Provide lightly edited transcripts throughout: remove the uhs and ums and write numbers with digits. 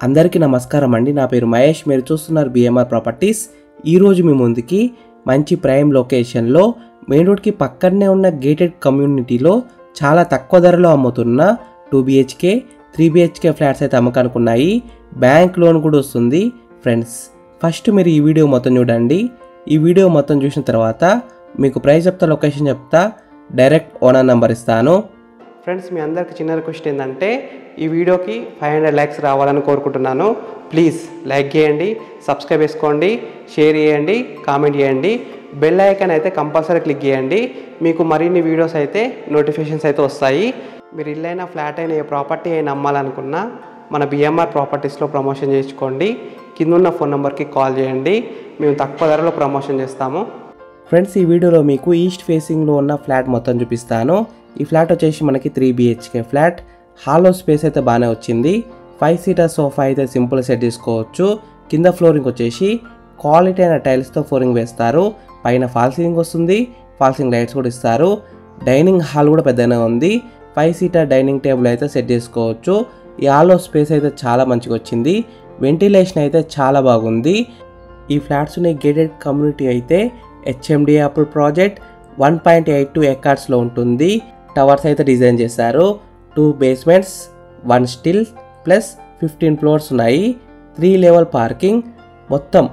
అందరికీ నమస్కారం అండి. నా పేరు మహేష్. మీరు చూస్తున్నారు బిఎంఆర్ ప్రాపర్టీస్. ఈరోజు మీ ముందుకి మంచి ప్రైమ్ లొకేషన్లో మెయిన్ రోడ్కి పక్కనే ఉన్న గేటెడ్ కమ్యూనిటీలో చాలా తక్కువ ధరలో అమ్ముతున్న 2 BHK 3 BHK ఫ్లాట్స్ అయితే అమ్మకానికి ఉన్నాయి. బ్యాంక్ లోన్ కూడా వస్తుంది. ఫ్రెండ్స్, ఫస్ట్ మీరు ఈ వీడియో మొత్తం చూడండి. ఈ వీడియో మొత్తం చూసిన తర్వాత మీకు ప్రైస్ చెప్తా, లొకేషన్ చెప్తా, డైరెక్ట్ ఓనర్ నెంబర్ ఇస్తాను. ఫ్రెండ్స్, మీ అందరికి చిన్న రిక్వెస్ట్ ఏంటంటే ఈ వీడియోకి 500 లైక్స్ రావాలని కోరుకుంటున్నాను. ప్లీజ్ లైక్ చేయండి, సబ్స్క్రైబ్ చేసుకోండి, షేర్ చేయండి, కామెంట్ చేయండి, బెల్ ఐకాన్ అయితే కంపల్సరీ క్లిక్ చేయండి. మీకు మరిన్ని వీడియోస్ అయితే నోటిఫికేషన్స్ అయితే వస్తాయి. మీరు ఇల్లైనా ఫ్లాట్ అయినా ఏ ప్రాపర్టీ అయినా అమ్మాలనుకున్నా మన బిఎంఆర్ ప్రాపర్టీస్లో ప్రమోషన్ చేసుకోండి. కింద ఉన్న ఫోన్ నెంబర్కి కాల్ చేయండి. మేము తక్కువ ధరలో ప్రమోషన్ చేస్తాము. ఫ్రెండ్స్, ఈ వీడియోలో మీకు ఈస్ట్ ఫేసింగ్లో ఉన్న ఫ్లాట్ మొత్తం చూపిస్తాను. ఈ ఫ్లాట్ వచ్చేసి మనకి 3 BHK ఫ్లాట్. హాల్లో స్పేస్ అయితే బాగానే వచ్చింది. 5 సీటర్ సోఫా అయితే సింపుల్ సెట్ చేసుకోవచ్చు. కింద ఫ్లోరింగ్ వచ్చేసి క్వాలిటీ అయిన టైల్స్తో ఫ్లోరింగ్ వేస్తారు. పైన ఫాల్ సీలింగ్ వస్తుంది. ఫాల్ సీలింగ్ లైట్స్ కూడా ఇస్తారు. డైనింగ్ హాల్ కూడా పెద్దగానే ఉంది. 5 సీటర్ డైనింగ్ టేబుల్ అయితే సెట్ చేసుకోవచ్చు. ఈ హాల్లో స్పేస్ అయితే చాలా మంచిగా వచ్చింది. వెంటిలేషన్ అయితే చాలా బాగుంది. ఈ ఫ్లాట్స్ ఉన్న గేటెడ్ కమ్యూనిటీ అయితే HMDA అప్రూవ్డ్ ప్రాజెక్ట్ 1.82 ఎకర్స్లో ఉంటుంది. టవర్స్ అయితే డిజైన్ చేశారు. 2 basements, 1 స్టిల్ ప్లస్ 15 ఫ్లోర్స్ ఉన్నాయి. 3 level పార్కింగ్. మొత్తం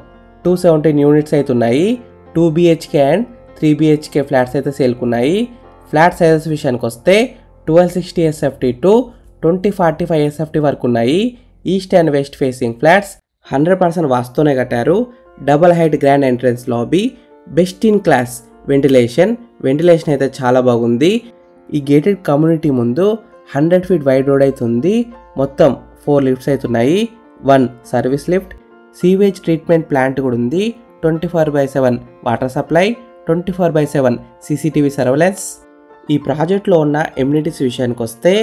217 యూనిట్స్ అయితే ఉన్నాయి. 2 BHK అండ్ 3 BHK ఫ్లాట్స్ అయితే సేల్కున్నాయి. ఫ్లాట్ సైజెస్ విషయానికి వస్తే 1260 SFT టు 2045 SFT వరకు ఉన్నాయి. East and west facing flats 100% వాస్తునే కట్టారు. Double height grand entrance lobby, best in class ventilation అయితే చాలా బాగుంది. ఈ గేటెడ్ కమ్యూనిటీ ముందు 100 feet వైడ్ రోడ్ అయితే ఉంది. మొత్తం 4 లిఫ్ట్స్ అయితే ఉన్నాయి. 1 service lift, sewage treatment plant కూడా ఉంది. 24/7 వాటర్ సప్లై, 24/7 CCTV సర్వేలెన్స్. ఈ ప్రాజెక్ట్లో ఉన్న ఎమ్యూనిటీస్ విషయానికి వస్తే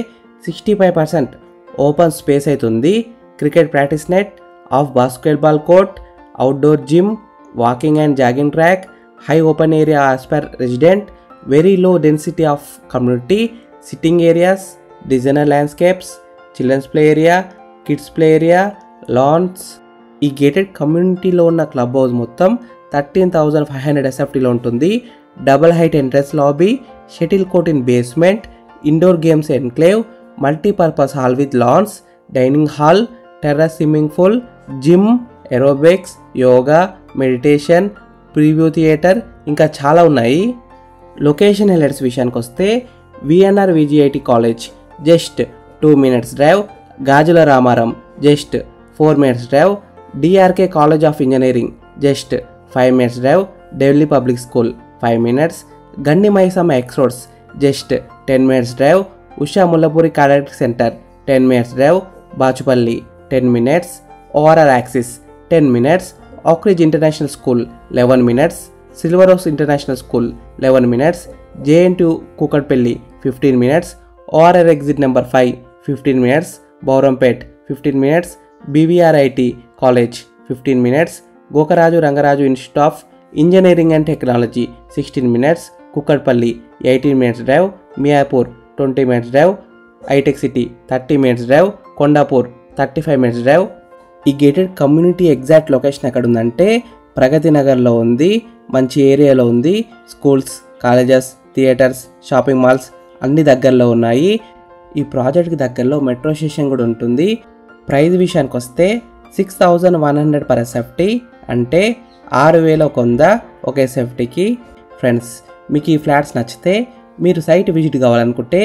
65% ఓపెన్ స్పేస్ అయితే ఉంది. Cricket practice net, half basketball court, outdoor gym, walking and jogging track, high open area as per resident, very low density of community, sitting areas, designer landscapes, children's play area, kids play area, lawns. ఈ gated కమ్యూనిటీలో ఉన్న club house మొత్తం 13,500 SFTలో ఉంటుంది. Double height entrance lobby, shuttle court in basement, indoor games enclave, multipurpose hall with lawns, dining hall, terrace swimming pool, gym, aerobics, yoga, meditation, preview theatre, ఇంకా చాలా ఉన్నాయి. Location highlights విషయానికి వస్తే VNR VGIT college just 2 minutes drive, Gajula Ramaram just 4 minutes drive, DRK college of engineering just 5 minutes drive, Delhi public school 5 minutes, Gandi Maisamma X roads just 10 minutes drive, Usha Mullapuri cadet centre 10 minutes drive, Bachupally 10 minutes, ORR access 10 minutes, Oakridge international school 11 minutes, silver house international school 11 minutes, JNTU Kukatpally 15 minutes, ORR exit number 5 15 minutes, Bowrampet 15 minutes, BVRIT college 15 minutes, Gokaraju Rangaraju institute of engineering and technology 16 minutes, Kukatpally 18 minutes drive, Miyapur 20 minutes drive, హైటెక్ City 30 minutes drive, Kondapur 35 minutes డ్రైవ్. ఈ gated community exact location ఎక్కడ ఉందంటే ప్రగతి నగర్లో ఉంది. మంచి ఏరియాలో ఉంది. Schools, colleges, theatres, shopping malls అన్ని దగ్గరలో ఉన్నాయి. ఈ ప్రాజెక్ట్కి దగ్గరలో మెట్రో స్టేషన్ కూడా ఉంటుంది. ప్రైస్ విషయానికి వస్తే 6,100 per SFT, అంటే 6,100 ఒక SFTకి. ఫ్రెండ్స్, మీకు ఈ ఫ్లాట్స్ నచ్చితే మీరు సైట్ విజిట్ కావాలనుకుంటే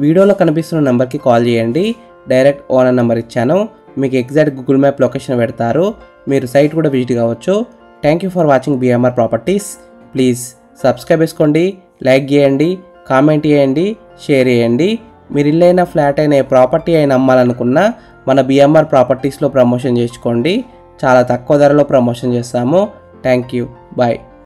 వీడియోలో కనిపిస్తున్న నెంబర్కి కాల్ చేయండి. డైరెక్ట్ ఓనర్ నెంబర్ ఇచ్చాను. మీకు ఎగ్జాక్ట్ గూగుల్ మ్యాప్ లొకేషన్ పెడతారు. మీరు సైట్ కూడా విజిట్ కావచ్చు. Thank you for watching BMR properties. Please subscribe చేసుకోండి, లైక్ చేయండి, కామెంట్ చేయండి, షేర్ చేయండి. మీరు ఇల్లైనా ఫ్లాట్ అయినా ఏ ప్రాపర్టీ అయినా అమ్మాలనుకున్నా మన బిఎంఆర్ ప్రాపర్టీస్లో ప్రమోషన్ చేసుకోండి. చాలా తక్కువ ధరలో ప్రమోషన్ చేస్తాము. Thank you. బాయ్.